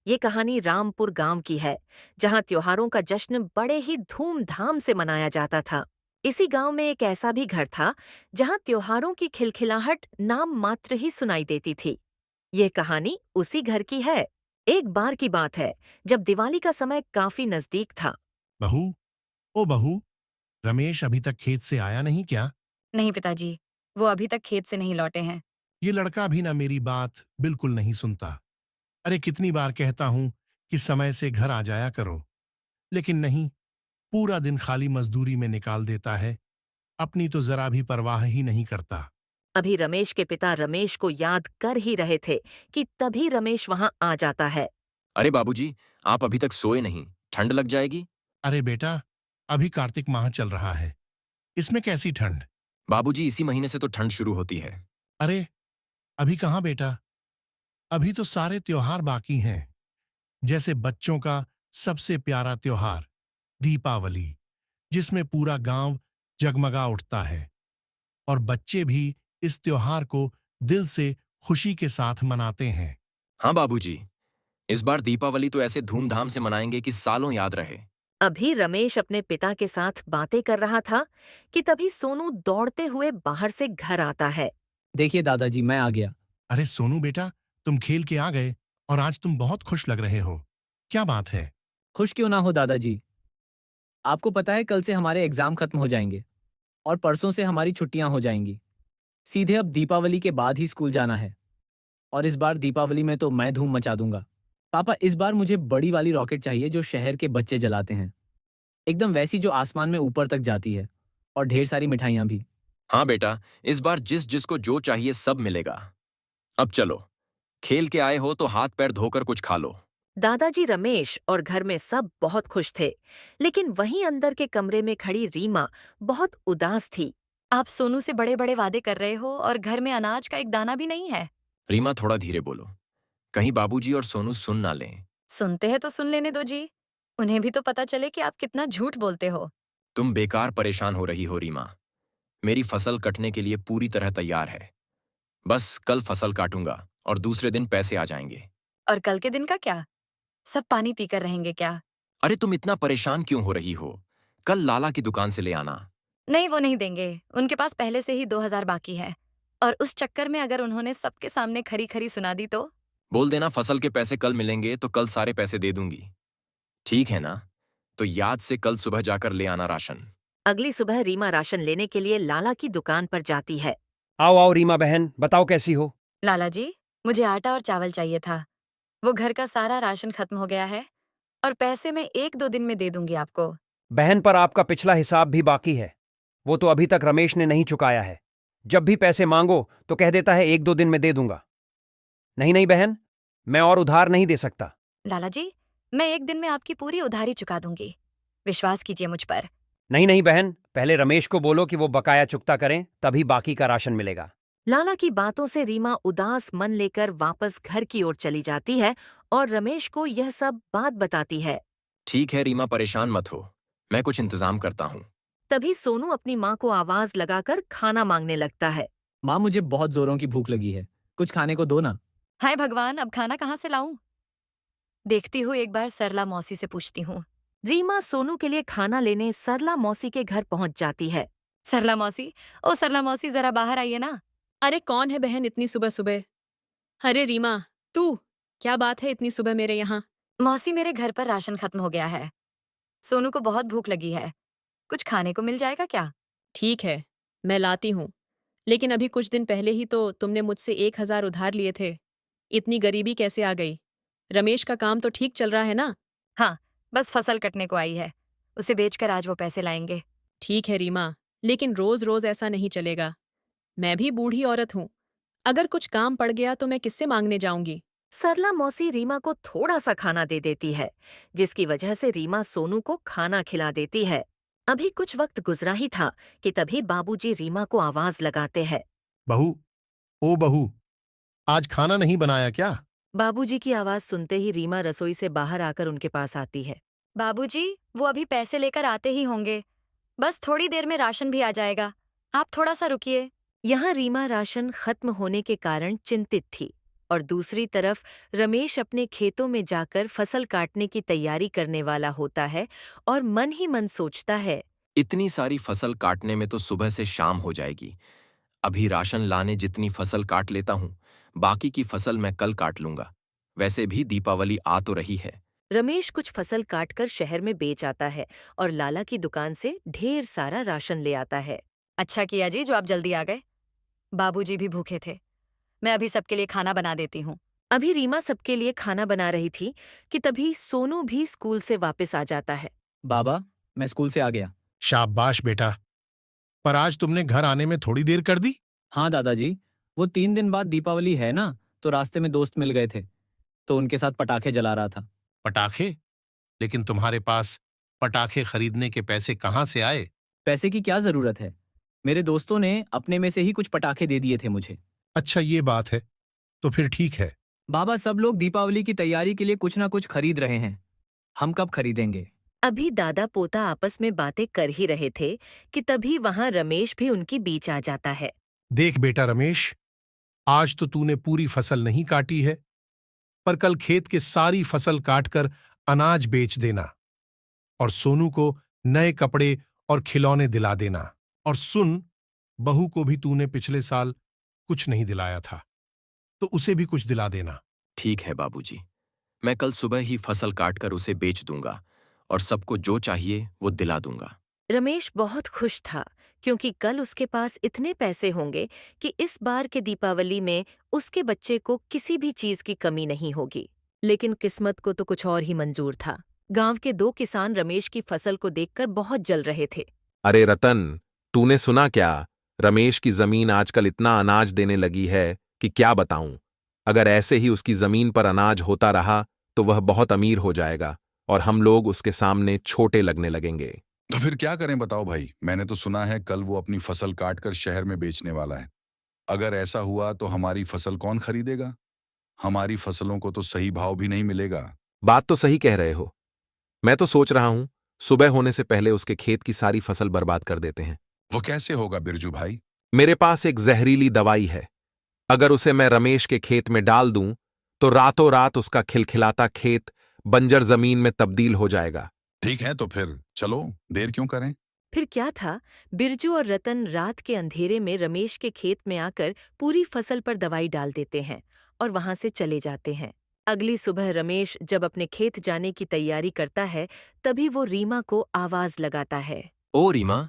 ये कहानी रामपुर गांव की है, जहां त्योहारों का जश्न बड़े ही धूमधाम से मनाया जाता था। इसी गांव में एक ऐसा भी घर था, जहां त्योहारों की खिलखिलाहट नाम मात्र ही सुनाई देती थी। ये कहानी उसी घर की है। एक बार की बात है, जब दिवाली का समय काफी नजदीक था। बहू, ओ बहू, रमेश अभी तक खेत से आया नहीं क्या? नहीं पिताजी, वो अभी तक खेत से नहीं लौटे हैं। ये लड़का भी ना मेरी बात बिल्कुल नहीं सुनता। अरे कितनी बार कहता हूं कि समय से घर आ जाया करो, लेकिन नहीं, पूरा दिन खाली मजदूरी में निकाल देता है। अपनी तो जरा भी परवाह ही नहीं करता। अभी रमेश के पिता रमेश को याद कर ही रहे थे कि तभी रमेश वहां आ जाता है। अरे बाबूजी, आप अभी तक सोए नहीं, ठंड लग जाएगी। अरे बेटा, अभी कार्तिक माह चल रहा है, इसमें कैसी ठंड? बाबूजी, इसी महीने से तो ठंड शुरू होती है। अरे अभी कहाँ बेटा, अभी तो सारे त्योहार बाकी हैं। जैसे बच्चों का सबसे प्यारा त्योहार दीपावली, जिसमें पूरा गांव जगमगा उठता है, और बच्चे भी इस त्योहार को दिल से खुशी के साथ मनाते हैं। हाँ बाबूजी, इस बार दीपावली तो ऐसे धूमधाम से मनाएंगे कि सालों याद रहे। अभी रमेश अपने पिता के साथ बातें कर रहा था कि तभी सोनू दौड़ते हुए बाहर से घर आता है। देखिए दादाजी, मैं आ गया। अरे सोनू बेटा, तुम खेल के आ गए और आज तुम बहुत खुश लग रहे हो। क्या बात है? खुश क्यों ना हो दादाजी। आपको पता है कल से हमारे एग्जाम खत्म हो जाएंगे और परसों से हमारी छुट्टियां हो जाएंगी। सीधे अब दीपावली के बाद ही स्कूल जाना है। और इस बार दीपावली में तो मैं धूम मचा दूंगा। पापा, इस बार मुझे बड़ी वाली रॉकेट चाहिए जो शहर के बच्चे जलाते हैं। एकदम वैसी जो आसमान में ऊपर तक जाती है, और ढेर सारी मिठाइयां भी। हाँ बेटा, इस बार जिस जिसको जो चाहिए सब मिलेगा। अब चलो, खेल के आए हो तो हाथ पैर धोकर कुछ खा लो। दादाजी रमेश और घर में सब बहुत खुश थे, लेकिन वहीं अंदर के कमरे में खड़ी रीमा बहुत उदास थी। आप सोनू से बड़े-बड़े वादे कर रहे हो और घर में अनाज का एक दाना भी नहीं है। रीमा, थोड़ा धीरे बोलो, कहीं बाबूजी और सोनू सुन ना लें। सुनते हैं तो सुन लेने दो जी। उन्हें भी तो पता चले कि आप कितना झूठ बोलते हो। तुम बेकार परेशान हो रही हो रीमा। मेरी फसल कटने के लिए पूरी तरह तैयार है। बस कल फसल काटूंगा और दूसरे दिन पैसे आ जाएंगे। और कल के दिन का क्या? सब पानी पीकर रहेंगे क्या? अरे तुम इतना परेशान क्यों हो रही हो? कल लाला की दुकान से ले आना। नहीं, वो नहीं देंगे। उनके पास पहले से ही 2000 बाकी है। और उस चक्कर में अगर उन्होंने सबके सामने खरी-खरी सुना दी तो? बोल देना फसल के पैसे कल मिलेंगे तो कल सारे पैसे दे दूंगी। ठीक है ना? तो याद से कल सुबह जाकर ले आना राशन। अगली सुबह रीमा राशन लेने के लिए लाला की दुकान पर जाती है। आओ आओ रीमा बहन, बताओ कैसी हो? लाला जी, मुझे आटा और चावल चाहिए था। वो घर का सारा राशन खत्म हो गया है और पैसे मैं 1-2 दिन में दे दूंगी आपको। बहन, पर आपका पिछला हिसाब भी बाकी है। वो तो अभी तक रमेश ने नहीं चुकाया है। जब भी पैसे मांगो तो कह देता है 1-2 दिन में दे दूंगा। नहीं नहीं बहन, मैं और उधार नहीं दे सकता। लाला जी, मैं 1 दिन में आपकी पूरी उधारी चुका दूंगी। विश्वास कीजिए मुझ पर। नहीं नहीं बहन, पहले रमेश को बोलो कि वो बकाया चुकता करें, तभी बाकी का राशन मिलेगा। लाला की बातों से रीमा उदास मन लेकर वापस घर की ओर चली जाती है और रमेश को यह सब बात बताती है। ठीक है रीमा, परेशान मत हो, मैं कुछ इंतजाम करता हूँ। तभी सोनू अपनी माँ को आवाज लगाकर खाना मांगने लगता है। माँ, मुझे बहुत जोरों की भूख लगी है। कुछ खाने को दो ना। हाय भगवान, अब खाना कहाँ से लाऊं? देखती हूँ, एक बार सरला मौसी से पूछती हूँ। रीमा सोनू के लिए खाना लेने सरला मौसी के घर पहुंच जाती है। सरला मौसी, ओ सरला मौसी, जरा बाहर आइए ना। अरे कौन है बहन इतनी सुबह सुबह? अरे रीमा, तू? क्या बात है इतनी सुबह मेरे यहाँ? मौसी, मेरे घर पर राशन खत्म हो गया है। सोनू को बहुत भूख लगी है। कुछ खाने को मिल जाएगा क्या? ठीक है, मैं लाती हूँ। लेकिन अभी कुछ दिन पहले ही तो तुमने मुझसे 1000 उधार लिए थे। इतनी गरीबी कैसे आ गई? रमेश का काम तो ठीक चल रहा है ना? हाँ, बस फसल कटने को आई है। उसे बेचकर आज वो पैसे लाएंगे। ठीक है रीमा, लेकिन रोज रोज ऐसा नहीं चलेगा। मैं भी बूढ़ी औरत हूँ। अगर कुछ काम पड़ गया तो मैं किससे मांगने जाऊंगी? सरला मौसी रीमा को थोड़ा सा खाना दे देती है, जिसकी वजह से रीमा सोनू को खाना खिला देती है। अभी कुछ वक्त गुजरा ही था कि तभी बाबूजी रीमा को आवाज लगाते हैं। बहू, ओ बहू, आज खाना नहीं बनाया क्या? बाबूजी की आवाज सुनते ही रीमा रसोई से बाहर आकर उनके पास आती है। बाबूजी, वो अभी पैसे लेकर आते ही होंगे। बस थोड़ी देर में राशन भी आ जाएगा। आप थोड़ा सा रुकिए। यहाँ रीमा राशन खत्म होने के कारण चिंतित थी और दूसरी तरफ रमेश अपने खेतों में जाकर फसल काटने की तैयारी करने वाला होता है और मन ही मन सोचता है, इतनी सारी फसल काटने में तो सुबह से शाम हो जाएगी। अभी राशन लाने जितनी फसल काट लेता हूँ, बाकी की फसल मैं कल काट लूंगा। वैसे भी दीपावली आ तो रही है। रमेश कुछ फसल काटकर शहर में बेच आता है और लाला की दुकान से ढेर सारा राशन ले आता है। अच्छा किया जी जो आप जल्दी आ गए। बाबूजी भी भूखे थे। मैं अभी सबके लिए खाना बना देती हूँ। अभी रीमा सबके लिए खाना बना रही थी कि तभी सोनू भी स्कूल से वापस आ जाता है। बाबा, मैं स्कूल से आ गया। शाबाश बेटा। पर आज तुमने घर आने में थोड़ी देर कर दी। हाँ दादाजी, वो 3 दिन बाद दीपावली है ना, तो रास्ते में दोस्त मिल गए थे, तो उनके साथ पटाखे जला रहा था। पटाखे? लेकिन तुम्हारे पास पटाखे खरीदने के पैसे कहाँ से आए? पैसे की क्या जरूरत है? मेरे दोस्तों ने अपने में से ही कुछ पटाखे दे दिए थे मुझे। अच्छा ये बात है, तो फिर ठीक है। बाबा, सब लोग दीपावली की तैयारी के लिए कुछ ना कुछ खरीद रहे हैं। हम कब खरीदेंगे? अभी दादा पोता आपस में बातें कर ही रहे थे कि तभी वहां रमेश भी उनके बीच आ जाता है। देख बेटा रमेश, आज तो तूने पूरी फसल नहीं काटी है, पर कल खेत की सारी फसल काटकर अनाज बेच देना और सोनू को नए कपड़े और खिलौने दिला देना। और सुन, बहू को भी तूने पिछले साल कुछ नहीं दिलाया था, तो उसे भी कुछ दिला देना। ठीक है बाबूजी, मैं कल सुबह ही फसल काटकर उसे बेच दूंगा और सबको जो चाहिए वो दिला दूंगा। रमेश बहुत खुश था क्योंकि कल उसके पास इतने पैसे होंगे कि इस बार के दीपावली में उसके बच्चे को किसी भी चीज की कमी नहीं होगी। लेकिन किस्मत को तो कुछ और ही मंजूर था। गांव के 2 किसान रमेश की फसल को देखकर बहुत जल रहे थे। अरे रतन, तूने सुना क्या? रमेश की जमीन आजकल इतना अनाज देने लगी है कि क्या बताऊं। अगर ऐसे ही उसकी जमीन पर अनाज होता रहा तो वह बहुत अमीर हो जाएगा और हम लोग उसके सामने छोटे लगने लगेंगे। तो फिर क्या करें बताओ भाई। मैंने तो सुना है कल वो अपनी फसल काटकर शहर में बेचने वाला है। अगर ऐसा हुआ तो हमारी फसल कौन खरीदेगा? हमारी फसलों को तो सही भाव भी नहीं मिलेगा। बात तो सही कह रहे हो। मैं तो सोच रहा हूं सुबह होने से पहले उसके खेत की सारी फसल बर्बाद कर देते हैं। वो कैसे होगा बिरजू भाई? मेरे पास एक जहरीली दवाई है। अगर उसे मैं रमेश के खेत में डाल दूं तो रातों रात उसका खिलखिलाता खेत बंजर जमीन में तब्दील हो जाएगा। ठीक है तो फिर चलो, देर क्यों करें। फिर क्या था, बिरजू और रतन रात के अंधेरे में रमेश के खेत में आकर पूरी फसल पर दवाई डाल देते हैं और वहां से चले जाते हैं। अगली सुबह रमेश जब अपने खेत जाने की तैयारी करता है तभी वो रीमा को आवाज लगाता है। ओ रीमा,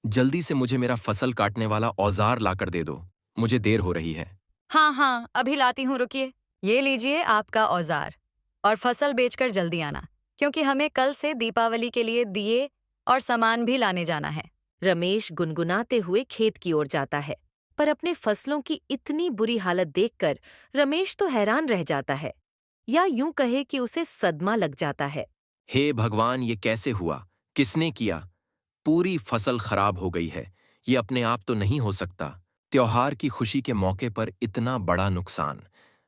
जल्दी से मुझे मेरा फसल काटने वाला औजार लाकर दे दो, मुझे देर हो रही है। हाँ हाँ, अभी लाती हूँ, रुकिए। ये लीजिए आपका औजार और फसल बेचकर जल्दी आना, क्योंकि हमें कल से दीपावली के लिए दिए और सामान भी लाने जाना है। रमेश गुनगुनाते हुए खेत की ओर जाता है, पर अपने फसलों की इतनी बुरी हालत देखकर रमेश तो हैरान रह जाता है, या यूं कहे कि उसे सदमा लग जाता है। हे भगवान, ये कैसे हुआ? किसने किया? पूरी फसल खराब हो गई है। ये अपने आप तो नहीं हो सकता। त्योहार की खुशी के मौके पर इतना बड़ा नुकसान।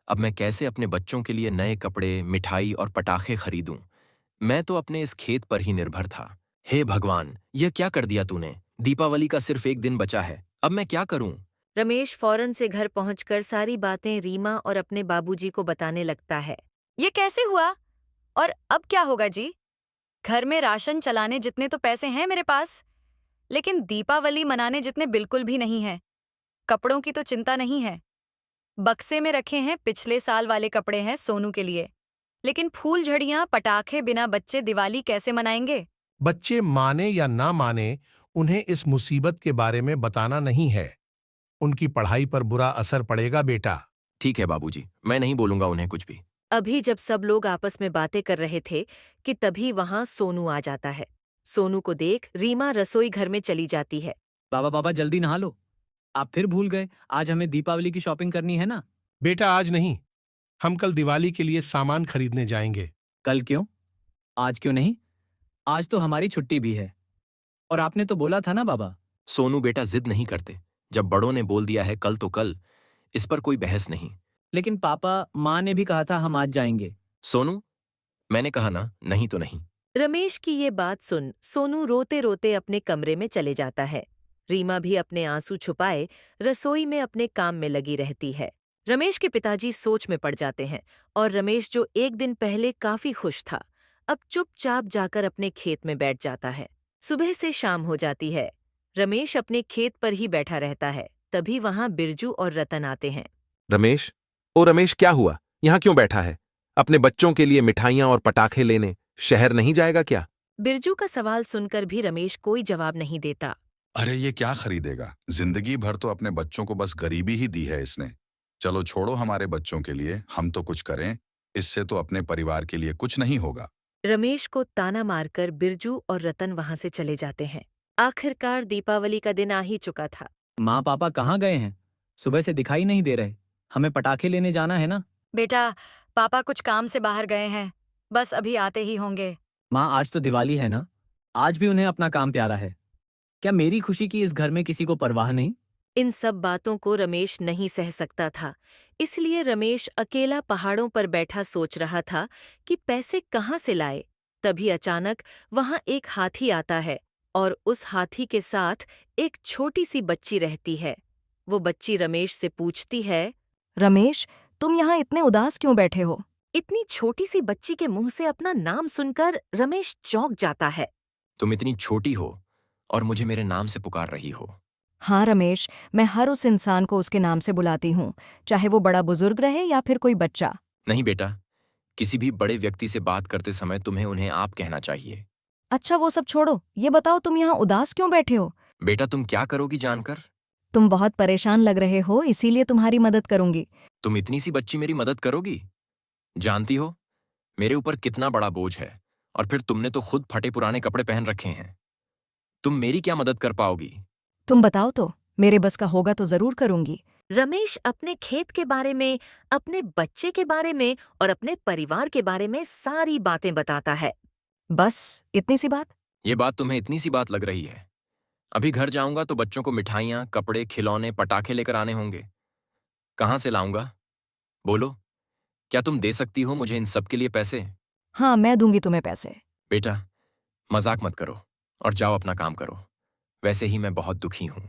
अब मैं कैसे अपने बच्चों के लिए नए कपड़े, मिठाई और पटाखे खरीदूं? मैं तो अपने इस खेत पर ही निर्भर था। हे भगवान, यह क्या कर दिया तूने? दीपावली का सिर्फ 1 दिन बचा है, अब मैं क्या करूं? रमेश फौरन से घर पहुंचकर सारी बातें रीमा और अपने बाबूजी को बताने लगता है। ये कैसे हुआ और अब क्या होगा जी? घर में राशन चलाने जितने तो पैसे हैं मेरे पास, लेकिन दीपावली मनाने जितने बिल्कुल भी नहीं है। कपड़ों की तो चिंता नहीं है, बक्से में रखे हैं पिछले साल वाले कपड़े हैं सोनू के लिए, लेकिन फूल झड़ियां पटाखे बिना बच्चे दिवाली कैसे मनाएंगे? बच्चे माने या ना माने, उन्हें इस मुसीबत के बारे में बताना नहीं है। उनकी पढ़ाई पर बुरा असर पड़ेगा बेटा। ठीक है बाबूजी, मैं नहीं बोलूंगा उन्हें कुछ भी। अभी जब सब लोग आपस में बातें कर रहे थे कि तभी वहां सोनू आ जाता है। सोनू को देख रीमा रसोई घर में चली जाती है। बाबा जल्दी नहा लो। आप फिर भूल गए, आज हमें दीपावली की शॉपिंग करनी है ना। बेटा आज नहीं, हम कल दिवाली के लिए सामान खरीदने जाएंगे। कल क्यों? आज क्यों नहीं? आज तो हमारी छुट्टी भी है। और आपने तो बोला था ना बाबा। सोनू बेटा, जिद नहीं करते। जब बड़ों ने बोल दिया है कल तो कल, इस पर कोई बहस नहीं। लेकिन पापा, माँ ने भी कहा था हम आज जाएंगे। सोनू, मैंने कहा ना, नहीं तो नहीं। रमेश की ये बात सुन सोनू रोते रोते अपने कमरे में चले जाता है। रीमा भी अपने आंसू छुपाए रसोई में अपने काम में लगी रहती है। रमेश के पिताजी सोच में पड़ जाते हैं और रमेश जो एक दिन पहले काफी खुश था अब चुपचाप जाकर अपने खेत में बैठ जाता है। सुबह से शाम हो जाती है। रमेश अपने खेत पर ही बैठा रहता है। तभी वहां बिरजू और रतन आते हैं। रमेश, ओ रमेश, क्या हुआ? यहाँ क्यों बैठा है? अपने बच्चों के लिए मिठाइयाँ और पटाखे लेने शहर नहीं जाएगा क्या? बिरजू का सवाल सुनकर भी रमेश कोई जवाब नहीं देता। अरे ये क्या खरीदेगा? जिंदगी भर तो अपने बच्चों को बस गरीबी ही दी है इसने। चलो छोड़ो हमारे बच्चों के लिए, हम तो कुछ करें। इससे तो अपने परिवार के लिए कुछ नहीं होगा। रमेश को ताना मारकर बिरजू और रतन वहां से चले जाते हैं। आखिरकार दीपावली का दिन आ ही चुका था। माँ पापा कहाँ गए हैं? सुबह से दिखाई नहीं दे रहे। हमें पटाखे लेने जाना है ना। बेटा, पापा कुछ काम से बाहर गए हैं, बस अभी आते ही होंगे। माँ, आज तो दिवाली है ना। आज भी उन्हें अपना काम प्यारा है। क्या मेरी खुशी की इस घर में किसी को परवाह नहीं? इन सब बातों को रमेश नहीं सह सकता था। इसलिए रमेश अकेला पहाड़ों पर बैठा सोच रहा था कि पैसे कहाँ से लाए। तभी अचानक वहां एक हाथी आता है और उस हाथी के साथ एक छोटी सी बच्ची रहती है। वो बच्ची रमेश से पूछती है, रमेश, तुम यहाँ इतने उदास क्यों बैठे हो? इतनी छोटी सी बच्ची के मुंह से अपना नाम सुनकर रमेश चौंक जाता है। तुम इतनी छोटी हो और मुझे मेरे नाम से पुकार रही हो। हाँ रमेश, मैं हर उस इंसान को उसके नाम से बुलाती हूँ, चाहे वो बड़ा बुजुर्ग रहे या फिर कोई बच्चा। नहीं बेटा, किसी भी बड़े व्यक्ति से बात करते समय तुम्हें उन्हें आप कहना चाहिए। अच्छा वो सब छोड़ो, ये बताओ तुम यहाँ उदास क्यों बैठे हो? बेटा, तुम क्या करोगी जानकर? तुम बहुत परेशान लग रहे हो, इसीलिए तुम्हारी मदद करूंगी। तुम इतनी सी बच्ची मेरी मदद करोगी? जानती हो मेरे ऊपर कितना बड़ा बोझ है, और फिर तुमने तो खुद फटे पुराने कपड़े पहन रखे हैं। तुम मेरी क्या मदद कर पाओगी? तुम बताओ तो, मेरे बस का होगा तो जरूर करूंगी। रमेश अपने खेत के बारे में, अपने बच्चे के बारे में और अपने परिवार के बारे में सारी बातें बताता है। बस इतनी सी बात? ये बात तुम्हें इतनी सी बात लग रही है? अभी घर जाऊंगा तो बच्चों को मिठाइयाँ, कपड़े, खिलौने, पटाखे लेकर आने होंगे। कहाँ से लाऊंगा? बोलो, क्या तुम दे सकती हो मुझे इन सब के लिए पैसे? हाँ, मैं दूंगी तुम्हें पैसे। बेटा, मजाक मत करो और जाओ अपना काम करो। वैसे ही मैं बहुत दुखी हूँ।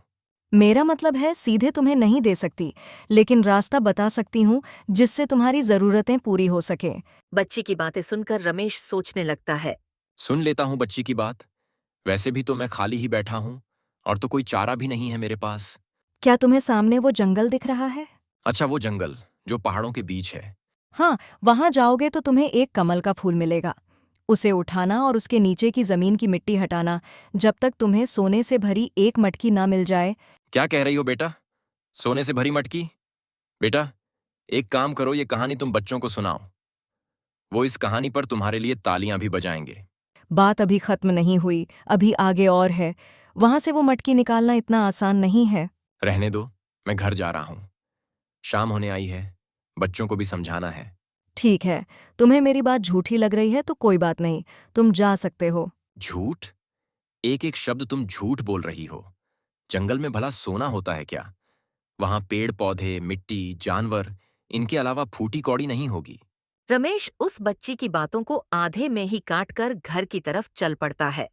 मेरा मतलब है सीधे तुम्हें नहीं दे सकती, लेकिन रास्ता बता सकती हूँ जिससे तुम्हारी जरूरतें पूरी हो सके। बच्ची की बातें सुनकर रमेश सोचने लगता है। सुन लेता हूँ बच्ची की बात। वैसे भी तो मैं खाली ही बैठा हूँ और तो कोई चारा भी नहीं है मेरे पास। क्या तुम्हें सामने वो जंगल दिख रहा है? अच्छा, वो जंगल जो पहाड़ों के बीच है। हाँ, वहां जाओगे तो तुम्हें एक कमल का फूल मिलेगा। उसे उठाना और उसके नीचे की जमीन की मिट्टी हटाना जब तक तुम्हें सोने से भरी एक मटकी ना मिल जाए। क्या कह रही हो बेटा? सोने से भरी मटकी? बेटा, एक काम करो, ये कहानी तुम बच्चों को सुनाओ। वो इस कहानी पर तुम्हारे लिए तालियां भी बजाएंगे। बात अभी खत्म नहीं हुई, अभी आगे और है। वहां से वो मटकी निकालना इतना आसान नहीं है। रहने दो, मैं घर जा रहा हूँ। शाम होने आई है, बच्चों को भी समझाना है। ठीक है, तुम्हें मेरी बात झूठी लग रही है तो कोई बात नहीं, तुम जा सकते हो। झूठ? एक एक शब्द तुम झूठ बोल रही हो। जंगल में भला सोना होता है क्या? वहां पेड़ पौधे, मिट्टी, जानवर, इनके अलावा फूटी कौड़ी नहीं होगी। रमेश उस बच्ची की बातों को आधे में ही काटकर घर की तरफ चल पड़ता है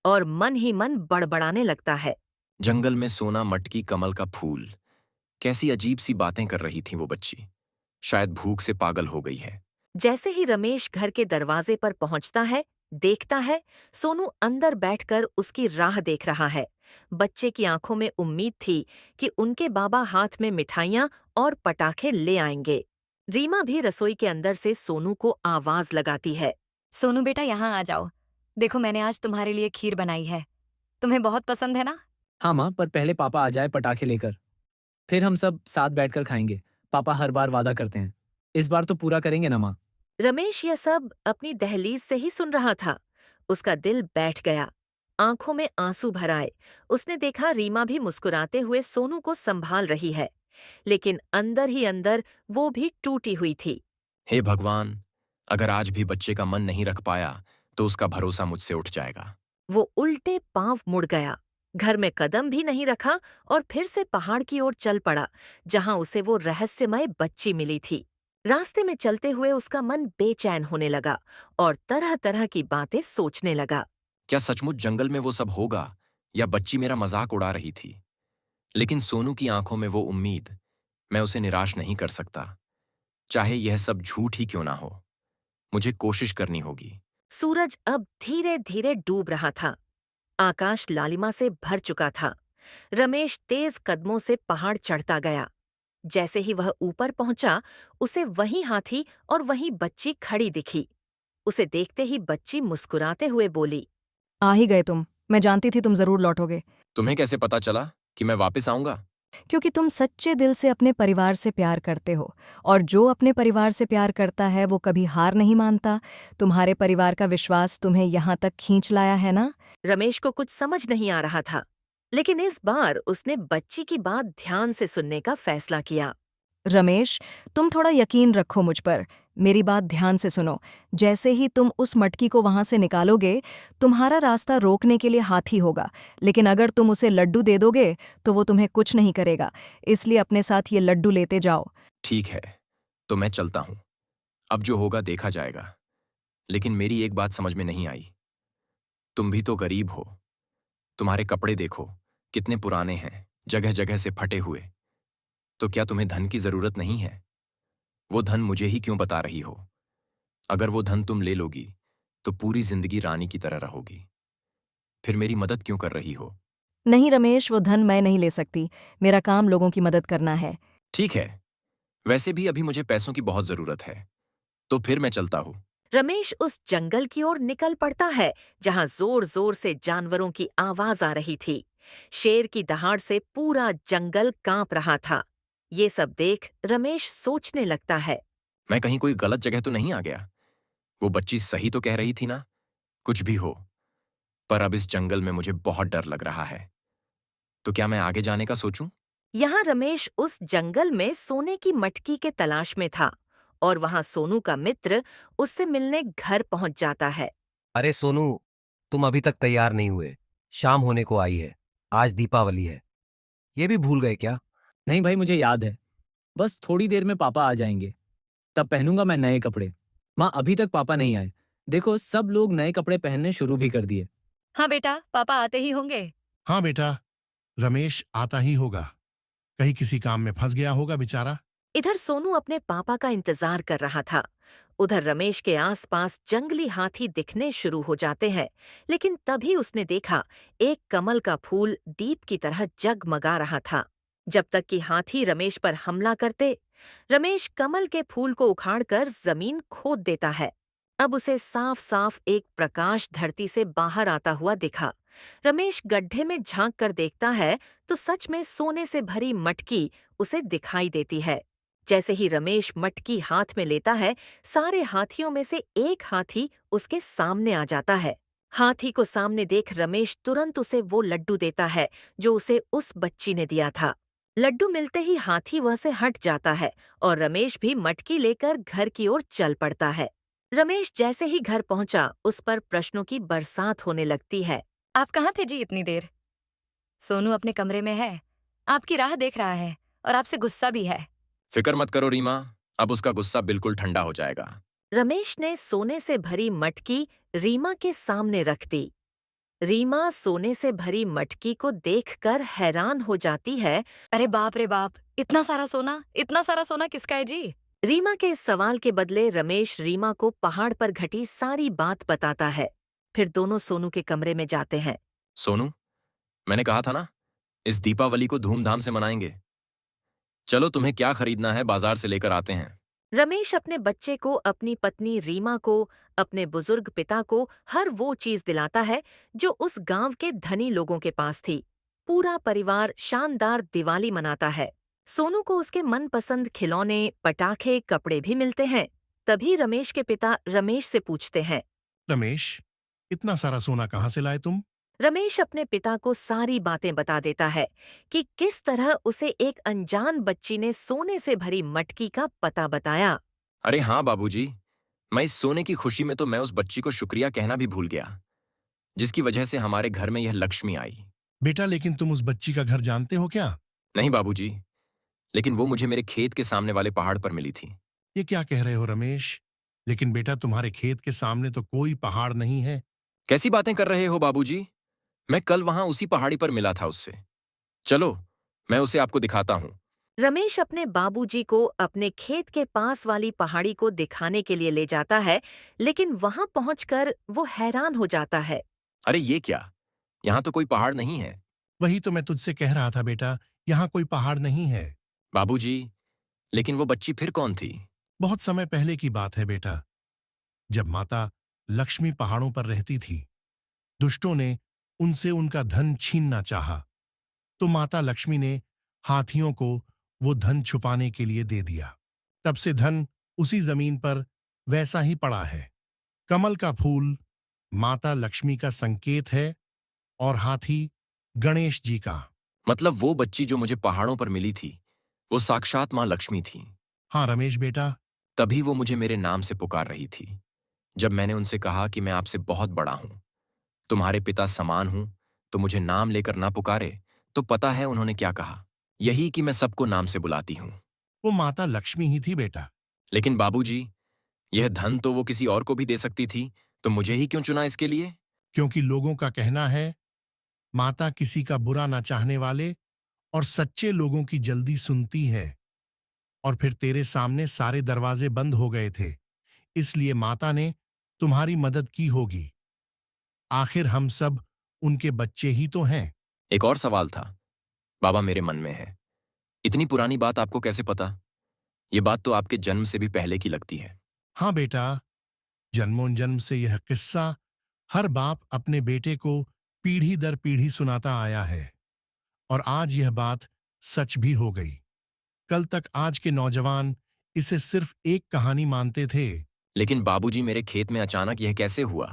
और मन ही मन बड़बड़ाने लगता है। जंगल में सोना, मटकी, कमल का फूल, कैसी अजीब सी बातें कर रही थी वो बच्ची। शायद भूख से पागल हो गई है। जैसे ही रमेश घर के दरवाजे पर पहुंचता है, देखता है सोनू अंदर बैठकर उसकी राह देख रहा है। बच्चे की आंखों में उम्मीद थी कि उनके बाबा हाथ में मिठाइयाँ और पटाखे ले आएंगे। रीमा भी रसोई के अंदर से सोनू को आवाज लगाती है। सोनू बेटा, यहाँ आ जाओ। देखो, मैंने आज तुम्हारे लिए खीर बनाई है। तुम्हें बहुत पसंद है ना? हाँ माँ, पर पहले पापा आ जाए पटाखे लेकर, फिर हम सब साथ बैठकर खाएंगे। पापा हर बार वादा करते हैं, इस बार तो पूरा करेंगे ना माँ? रमेश यह सब अपनी दहलीज से ही सुन रहा था। उसका दिल बैठ गया, आंखों में आंसू भर आए। उसने देखा रीमा भी मुस्कुराते हुए सोनू को संभाल रही है, लेकिन अंदर ही अंदर वो भी टूटी हुई थी। हे भगवान, अगर आज भी बच्चे का मन नहीं रख पाया तो उसका भरोसा मुझसे उठ जाएगा। वो उल्टे पांव मुड़ गया, घर में कदम भी नहीं रखा और फिर से पहाड़ की ओर चल पड़ा, जहां उसे वो रहस्यमय बच्ची मिली थी। रास्ते में चलते हुए उसका मन बेचैन होने लगा और तरह तरह की बातें सोचने लगा। क्या सचमुच जंगल में वो सब होगा, या बच्ची मेरा मजाक उड़ा रही थी? लेकिन सोनू की आंखों में वो उम्मीद, मैं उसे निराश नहीं कर सकता, चाहे यह सब झूठ ही क्यों ना हो। मुझे कोशिश करनी होगी। सूरज अब धीरे धीरे डूब रहा था। आकाश लालिमा से भर चुका था। रमेश तेज कदमों से पहाड़ चढ़ता गया। जैसे ही वह ऊपर पहुंचा, उसे वहीं हाथी और वहीं बच्ची खड़ी दिखी। उसे देखते ही बच्ची मुस्कुराते हुए बोली, आ ही गए तुम। मैं जानती थी तुम जरूर लौटोगे, तुम्हें कैसे पता चला कि मैं वापस आऊंगा? क्योंकि तुम सच्चे दिल से अपने परिवार से प्यार करते हो, और जो अपने परिवार से प्यार करता है वो कभी हार नहीं मानता। तुम्हारे परिवार का विश्वास तुम्हें यहाँ तक खींच लाया है ना। रमेश को कुछ समझ नहीं आ रहा था, लेकिन इस बार उसने बच्ची की बात ध्यान से सुनने का फैसला किया। रमेश, तुम थोड़ा यकीन रखो मुझ पर। मेरी बात ध्यान से सुनो। जैसे ही तुम उस मटकी को वहां से निकालोगे, तुम्हारा रास्ता रोकने के लिए हाथी होगा, लेकिन अगर तुम उसे लड्डू दे दोगे तो वो तुम्हें कुछ नहीं करेगा। इसलिए अपने साथ ये लड्डू लेते जाओ। ठीक है, तो मैं चलता हूं। अब जो होगा देखा जाएगा। लेकिन मेरी एक बात समझ में नहीं आई। तुम भी तो गरीब हो। तुम्हारे कपड़े देखो, कितने पुराने हैं, जगह जगह से फटे हुए। तो क्या तुम्हें धन की जरूरत नहीं है? वो धन मुझे ही क्यों बता रही हो? अगर वो धन तुम ले लोगी तो पूरी जिंदगी रानी की तरह रहोगी। फिर मेरी मदद क्यों कर रही हो? नहीं रमेश, वो धन मैं नहीं ले सकती। मेरा काम लोगों की मदद करना है। ठीक है, वैसे भी अभी मुझे पैसों की बहुत जरूरत है, तो फिर मैं चलता हूं। रमेश उस जंगल की ओर निकल पड़ता है जहां जोर जोर से जानवरों की आवाज आ रही थी। शेर की दहाड़ से पूरा जंगल कांप रहा था। ये सब देख रमेश सोचने लगता है, मैं कहीं कोई गलत जगह तो नहीं आ गया? वो बच्ची सही तो कह रही थी ना? कुछ भी हो, पर अब इस जंगल में मुझे बहुत डर लग रहा है। तो क्या मैं आगे जाने का सोचूं? यहाँ रमेश उस जंगल में सोने की मटकी के तलाश में था, और वहां सोनू का मित्र उससे मिलने घर पहुंच जाता है। अरे सोनू, तुम अभी तक तैयार नहीं हुए। शाम होने को आई है। आज दीपावली है। ये भी भूल गए क्या? नहीं भाई, मुझे याद है। बस थोड़ी देर में पापा आ जाएंगे, तब पहनूंगा मैं नए कपड़े। माँ, अभी तक पापा नहीं आए। देखो, सब लोग नए कपड़े पहनने शुरू भी कर दिए। हाँ बेटा, पापा आते ही होंगे। हाँ बेटा, रमेश आता ही होगा। कहीं किसी काम में फंस गया होगा बेचारा। इधर सोनू अपने पापा का इंतजार कर रहा था। उधर रमेश के आसपास जंगली हाथी दिखने शुरू हो जाते हैं, लेकिन तभी उसने देखा एक कमल का फूल दीप की तरह जगमगा रहा था। जब तक कि हाथी रमेश पर हमला करते, रमेश कमल के फूल को उखाड़कर जमीन खोद देता है। अब उसे साफ साफ एक प्रकाश धरती से बाहर आता हुआ दिखा। रमेश गड्ढे में झांक कर देखता है तो सच में सोने से भरी मटकी उसे दिखाई देती है। जैसे ही रमेश मटकी हाथ में लेता है, सारे हाथियों में से एक हाथी उसके सामने आ जाता है। हाथी को सामने देख रमेश तुरंत उसे वो लड्डू देता है जो उसे उस बच्ची ने दिया था। लड्डू मिलते ही हाथी वह से हट जाता है और रमेश भी मटकी लेकर घर की ओर चल पड़ता है। रमेश जैसे ही घर पहुंचा, उस पर प्रश्नों की बरसात होने लगती है। आप कहाँ थे जी इतनी देर? सोनू अपने कमरे में है, आपकी राह देख रहा है और आपसे गुस्सा भी है। फिक्र मत करो रीमा, अब उसका गुस्सा बिल्कुल ठंडा हो जाएगा। रमेश ने सोने से भरी मटकी रीमा के सामने रख दी। रीमा सोने से भरी मटकी को देखकर हैरान हो जाती है। अरे बाप रे बाप, इतना सारा सोना, इतना सारा सोना किसका है जी? रीमा के इस सवाल के बदले रमेश रीमा को पहाड़ पर घटी सारी बात बताता है। फिर दोनों सोनू के कमरे में जाते हैं। सोनू, मैंने कहा था ना, इस दीपावली को धूमधाम से मनाएंगे। चलो, तुम्हें क्या खरीदना है बाजार से लेकर आते हैं। रमेश अपने बच्चे को, अपनी पत्नी रीमा को, अपने बुजुर्ग पिता को हर वो चीज दिलाता है जो उस गांव के धनी लोगों के पास थी। पूरा परिवार शानदार दिवाली मनाता है। सोनू को उसके मनपसंद खिलौने, पटाखे, कपड़े भी मिलते हैं। तभी रमेश के पिता रमेश से पूछते हैं। रमेश, इतना सारा सोना कहाँ से लाए तुम? रमेश अपने पिता को सारी बातें बता देता है कि किस तरह उसे एक अनजान बच्ची ने सोने से भरी मटकी का पता बताया। अरे हाँ बाबूजी, मैं इस सोने की खुशी में तो मैं उस बच्ची को शुक्रिया कहना भी भूल गया, जिसकी वजह से हमारे घर में यह लक्ष्मी आई। बेटा, लेकिन तुम उस बच्ची का घर जानते हो क्या? नहीं बाबूजी, लेकिन वो मुझे मेरे खेत के सामने वाले पहाड़ पर मिली थी। ये क्या कह रहे हो रमेश? लेकिन बेटा, तुम्हारे खेत के सामने तो कोई पहाड़ नहीं है। कैसी बातें कर रहे हो बाबूजी? मैं कल वहां उसी पहाड़ी पर मिला था उससे। चलो, मैं उसे आपको दिखाता हूं। रमेश अपने बाबूजी को अपने खेत के पास वाली पहाड़ी को दिखाने के लिए ले जाता है, लेकिन वहां पहुंचकर वो हैरान हो जाता है। अरे ये क्या? यहाँ तो कोई पहाड़ नहीं है। वही तो मैं तुझसे कह रहा था बेटा, यहाँ कोई पहाड़ नहीं है। बाबूजी, लेकिन वो बच्ची फिर कौन थी? बहुत समय पहले की बात है बेटा, जब माता लक्ष्मी पहाड़ों पर रहती थी। दुष्टों ने उनसे उनका धन छीनना चाहा, तो माता लक्ष्मी ने हाथियों को वो धन छुपाने के लिए दे दिया। तब से धन उसी जमीन पर वैसा ही पड़ा है। कमल का फूल माता लक्ष्मी का संकेत है और हाथी गणेश जी का। मतलब वो बच्ची जो मुझे पहाड़ों पर मिली थी, वो साक्षात माँ लक्ष्मी थी। हाँ रमेश बेटा, तभी वो मुझे मेरे नाम से पुकार रही थी। जब मैंने उनसे कहा कि मैं आपसे बहुत बड़ा हूं, तुम्हारे पिता समान हूं, तो मुझे नाम लेकर ना पुकारे, तो पता है उन्होंने क्या कहा? यही कि मैं सबको नाम से बुलाती हूं। वो माता लक्ष्मी ही थी बेटा। लेकिन बाबूजी, यह धन तो वो किसी और को भी दे सकती थी, तो मुझे ही क्यों चुना इसके लिए? क्योंकि लोगों का कहना है माता किसी का बुरा ना चाहने वाले और सच्चे लोगों की जल्दी सुनती है। और फिर तेरे सामने सारे दरवाजे बंद हो गए थे, इसलिए माता ने तुम्हारी मदद की होगी। आखिर हम सब उनके बच्चे ही तो हैं। एक और सवाल था, बाबा मेरे मन में है। इतनी पुरानी बात आपको कैसे पता? ये बात तो आपके जन्म से भी पहले की लगती है। हाँ बेटा, जन्मों जन्म से यह किस्सा हर बाप अपने बेटे को पीढ़ी दर पीढ़ी सुनाता आया है, और आज यह बात सच भी हो गई। कल तक आज के नौजवान इसे सिर्फ एक कहानी मानते थे। लेकिन बाबूजी, मेरे खेत में अचानक यह कैसे हुआ?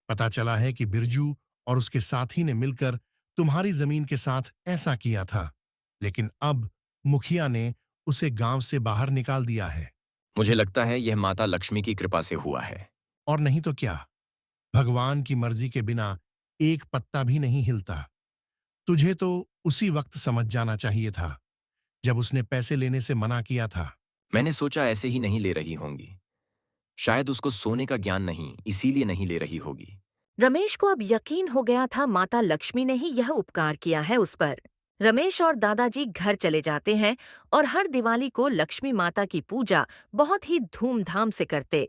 पता चला है कि बिरजू और उसके साथी ने मिलकर तुम्हारी जमीन के साथ ऐसा किया था, लेकिन अब मुखिया ने उसे गांव से बाहर निकाल दिया है। मुझे लगता है यह माता लक्ष्मी की कृपा से हुआ है। और नहीं तो क्या, भगवान की मर्जी के बिना एक पत्ता भी नहीं हिलता। तुझे तो उसी वक्त समझ जाना चाहिए था, जब उसने पैसे लेने से मना किया था। मैंने सोचा ऐसे ही नहीं ले रही होंगी। शायद उसको सोने का ज्ञान नहीं, इसीलिए नहीं ले रही होगी। रमेश को अब यकीन हो गया था माता लक्ष्मी ने ही यह उपकार किया है उस पर। रमेश और दादाजी घर चले जाते हैं और हर दिवाली को लक्ष्मी माता की पूजा बहुत ही धूमधाम से करते।